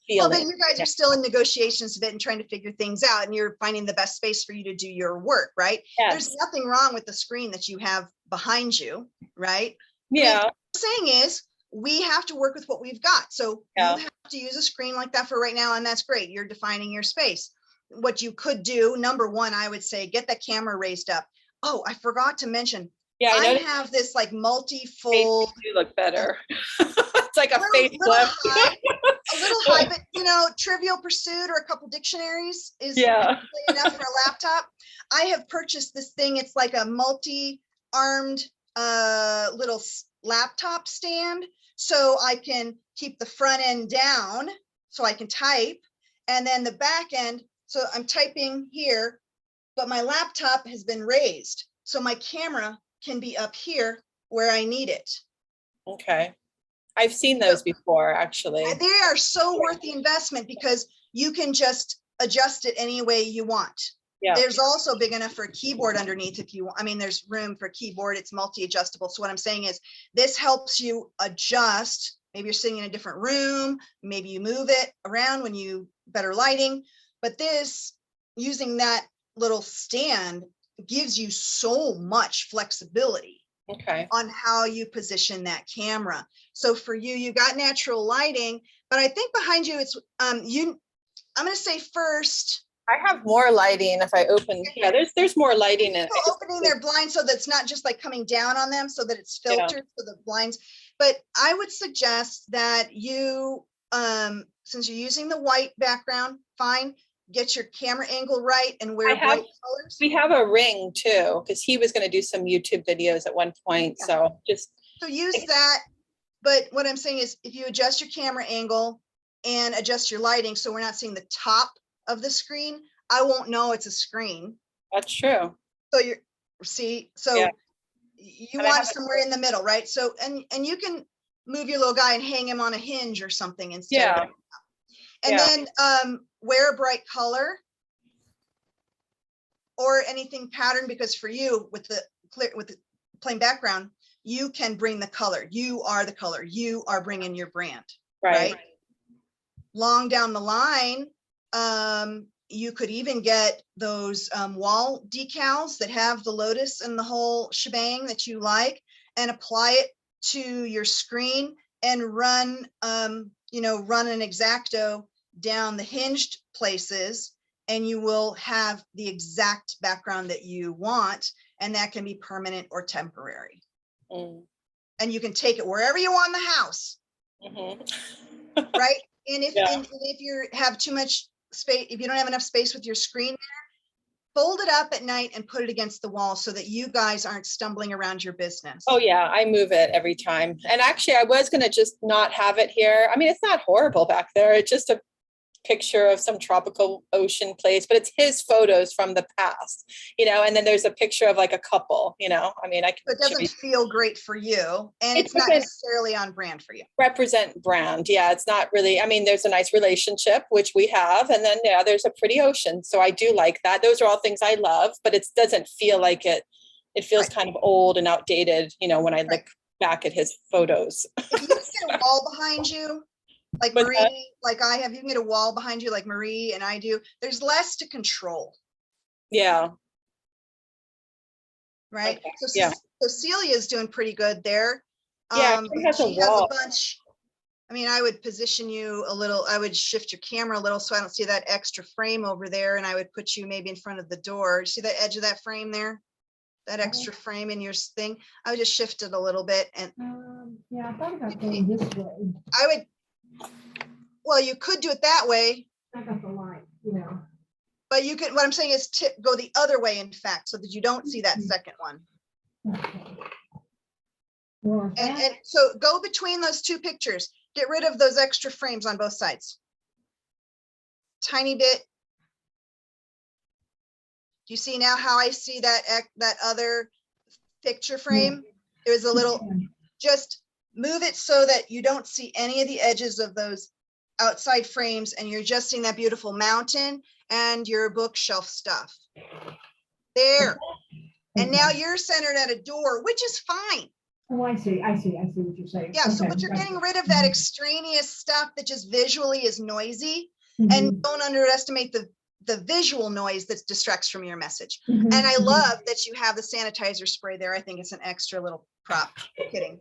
feeling. Well, then you guys are still in negotiations of it and trying to figure things out, and you're finding the best space for you to do your work, right? Yes. There's nothing wrong with the screen that you have behind you, right? Yeah. I mean, what I'm saying is we have to work with what we've got. So you have to use a screen like that for right now, and that's great. You're defining your space. What you could do, number one, I would say, get that camera raised up. Oh, I forgot to mention. Yeah, I have this like multi-fold. You look better. It's like a facelift. A little high, but you know, Trivial Pursuit or a couple dictionaries is enough for a laptop. I have purchased this thing. It's like a multi-armed little laptop stand. So I can keep the front end down so I can type, and then the back end. So I'm typing here, but my laptop has been raised. So my camera can be up here where I need it. Okay. I've seen those before, actually. They are so worth the investment because you can just adjust it any way you want. Yeah. There's also big enough for a keyboard underneath if you want. I mean, there's room for a keyboard. It's multi-adjustable. So what I'm saying is this helps you adjust. Maybe you're sitting in a different room. Maybe you move it around when you better lighting. But this, using that little stand, gives you so much flexibility on how you position that camera. So for you, you got natural lighting, but I think behind you, it's I'm going to say first. I have more lighting if I open. Yeah, there's more lighting in it. Opening their blinds so that it's not just like coming down on them, so that it's filtered for the blinds. But I would suggest that you, since you're using the white background, fine. get your camera angle right and wear I have- bright colors? We have a ring too, because he was going to do some YouTube videos at one point. Yeah. So just, So use that. But what I'm saying is if you adjust your camera angle and adjust your lighting, so we're not seeing the top of the screen, I won't know it's a screen. that's true. So you're, see, so Yeah. you And I want have a- somewhere in the middle, right? So, and you can move your little guy and hang him on a hinge or something instead. Yeah. And Yeah. then wear a bright color or anything patterned, because for you with the clear, with the plain background, you can bring the color. You are the color. You are bringing your brand, Right. right? Long down the line, you could even get those wall decals that have the lotus and the whole shebang that you like, and apply it to your screen and run, run an X-Acto down the hinged places, and you will have the exact background that you want, and that can be permanent or temporary. Mm. And you can take it wherever you want in the house, Mhm. right? And if Yeah. and if you have too much space, if you don't have enough space with your screen there, fold it up at night and put it against the wall so that you guys aren't stumbling around your business. Oh yeah, I move it every time. And actually I was going to just not have it here. I mean, it's not horrible back there. It's just a picture of some tropical ocean place, but it's his photos from the past, and then there's a picture of like a couple, I mean, I can So it doesn't feel great for you, and It it's not doesn't- necessarily on brand for you. represent brand. Yeah, it's not really, I mean, there's a nice relationship, which we have. And then, yeah, there's a pretty ocean. So I do like that. Those are all things I love, but it doesn't feel like it feels Right. kind of old and outdated, when I Right. look back at his photos. If you can get a wall behind you, like What's that? Marie, like I have, you can get a wall behind you like Marie and I do, there's less to control, Yeah. right? Okay, So, yeah. so Celia's doing pretty good there. Yeah, she has a She has a wall. bunch. I mean, I would position you a little, I would shift your camera a little so I don't see that extra frame over there, and I would put you maybe in front of the door. See the edge of that frame there? That extra frame in your thing? I would just shift it a little bit, and Yeah, I thought about going this way. I would, well, you could do it that way, I got the light, but you could, what I'm saying is go the other way, in fact, so that you don't see that second one. Okay. Well, if And, that- and so go between those two pictures, get rid of those extra frames on both sides. Tiny bit. Do you see now how I see that other picture frame? It was a little, just move it so that you don't see any of the edges of those outside frames, and you're just seeing that beautiful mountain and your bookshelf stuff. There. And now you're centered at a door, which is fine. Oh, I see what you're saying. Yeah, so Okay, but you're gotcha. getting rid of that extraneous stuff that just visually is noisy, Mhm, and don't underestimate the visual noise that distracts from your message. mhm, And I mhm. love that you have the sanitizer spray there. I think it's an extra little prop. Kidding.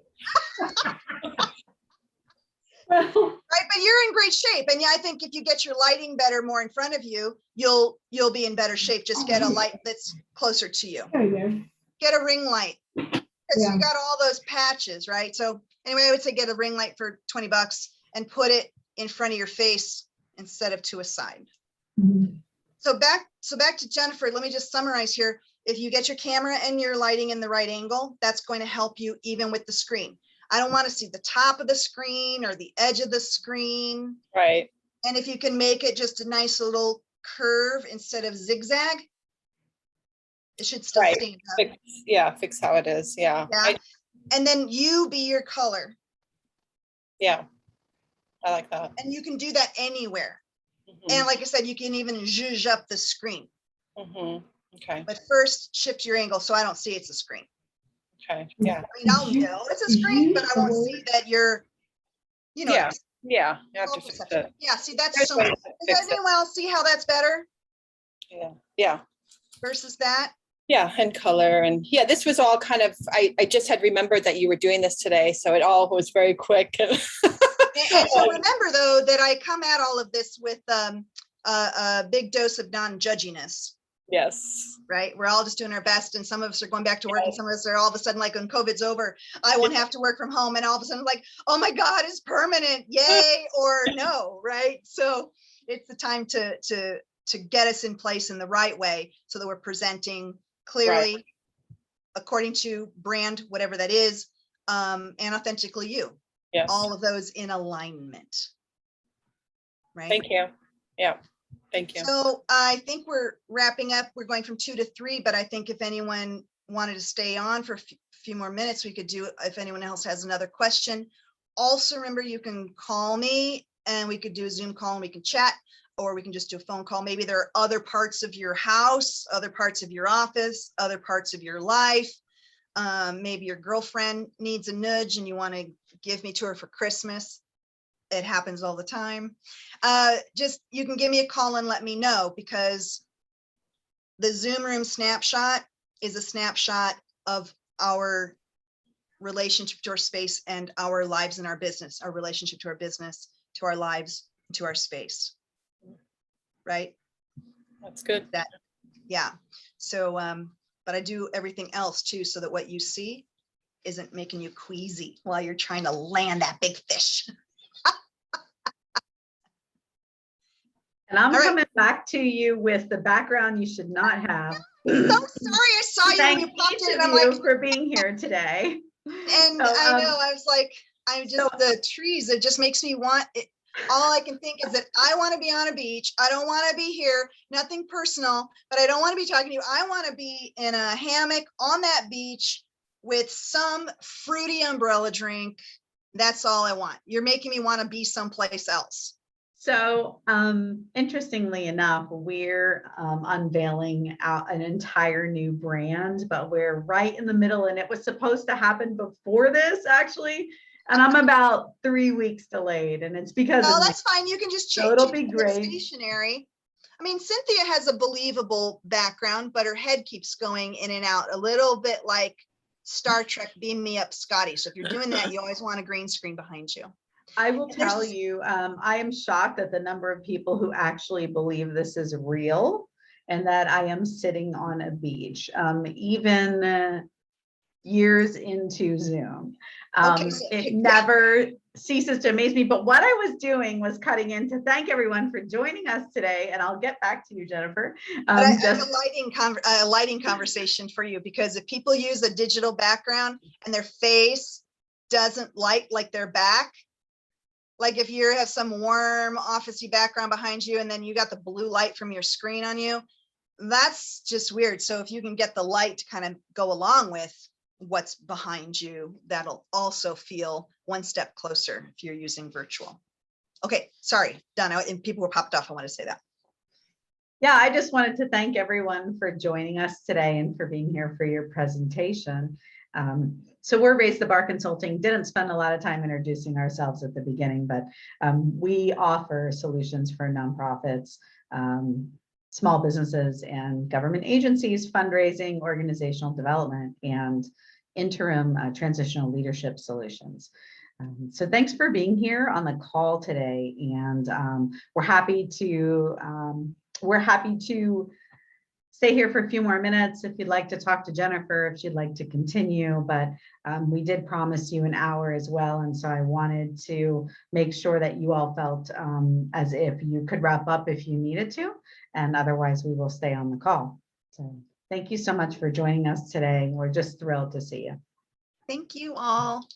Well, Right, but you're in great shape. And yeah, I think if you get your lighting better more in front of you, you'll be in better shape. Just get a light that's closer to you. there you go. Get a ring light. Because Yeah. you got all those patches, right? So anyway, I would say get a ring light for $20 and put it in front of your face instead of to a side. Mhm. So back to Jennifer, let me just summarize here. If you get your camera and your lighting in the right angle, that's going to help you even with the screen. I don't want to see the top of the screen or the edge of the screen. Right. And if you can make it just a nice little curve instead of zigzag, it should still Right. stand up. Fix how it is. Yeah. Yeah. And then you be your color. Yeah. I like that. And you can do that anywhere. Mhm, And like I said, you can even zhuzh up the screen. mhm. Okay. But first shift your angle so I don't see it's a screen. Okay. Yeah. I mean, I'll know it's a screen, but I won't see that you're, Yeah. Yeah. You have to fix it. Yeah, see, that's There's so, ways does to fix it. anyone else see how that's better Yeah. Yeah. versus that? Yeah. And color. And yeah, this was all kind of, I just had remembered that you were doing this today. So it all was very quick. And so remember though, that I come at all of this with a big dose of non-judginess, Yes. right? We're all just doing our best, and some of us are going back to work, and some of us are all of a sudden like, when COVID's over, I won't have to work from home, and all of a sudden like, oh my God, it's permanent, yay or no, right? So it's the time to to get us in place in the right way so that we're presenting clearly according to brand, whatever that is, and authentically you. Yes. All of those in alignment. Right. Thank you. Yeah. Thank you. So I think we're wrapping up. We're going from 2 to 3, but I think if anyone wanted to stay on for a few more minutes, we could do it. If anyone else has another question. Also, remember, you can call me and we could do a Zoom call and we can chat, or we can just do a phone call. Maybe there are other parts of your house, other parts of your office, other parts of your life. Maybe your girlfriend needs a nudge and you want to give me to her for Christmas. It happens all the time. Just, you can give me a call and let me know, because the Zoom room snapshot is a snapshot of our relationship to our space and our lives and our business, our relationship to our business, to our lives, to our space. Right? That's good. Yeah. So, but I do everything else too, so that what you see isn't making you queasy while you're trying to land that big fish. And I'm All right. coming back to you with the background you should not have. So sorry, I saw you when Thank you popped each in, and of I'm you like, for being here today. and So, I know, I was like, I'm just, so- the trees, it just makes me want it. All I can think is that I want to be on a beach. I don't want to be here, nothing personal, but I don't want to be talking to you. I want to be in a hammock on that beach with some fruity umbrella drink. That's all I want. You're making me want to be someplace else. So interestingly enough, we're unveiling an entire new brand, but we're right in the middle, and it was supposed to happen before this actually. And I'm about 3 weeks delayed, and it's because Oh, of me. that's fine. You can just So change. it'll be it great. Stationary. I mean, Cynthia has a believable background, but her head keeps going in and out a little bit like Star Trek, beam me up, Scotty. So if you're doing that, you always want a green screen behind you. I will And there's- tell you, I am shocked at the number of people who actually believe this is real and that I am sitting on a beach, even years into Zoom. Okay, so- It never ceases to amaze me. But what I was doing was cutting in to thank everyone for joining us today. And I'll get back to you, Jennifer. But I have a lighting conversation for you, because if people use a digital background and their face doesn't light like their back, like if you have some warm officey background behind you and then you got the blue light from your screen on you, that's just weird. So if you can get the light to kind of go along with what's behind you, that'll also feel one step closer if you're using virtual. Okay, sorry, done. And people were popped off. I want to say that. Yeah, I just wanted to thank everyone for joining us today and for being here for your presentation. So we're Raise the Bar Consulting. Didn't spend a lot of time introducing ourselves at the beginning, but we offer solutions for nonprofits, small businesses, and government agencies, fundraising, organizational development, and interim transitional leadership solutions. So thanks for being here on the call today, and we're happy to stay here for a few more minutes if you'd like to talk to Jennifer, if she'd like to continue, but we did promise you an hour as well, and so I wanted to make sure that you all felt as if you could wrap up if you needed to, and otherwise we will stay on the call. So thank you so much for joining us today. We're just thrilled to see you. Thank you all.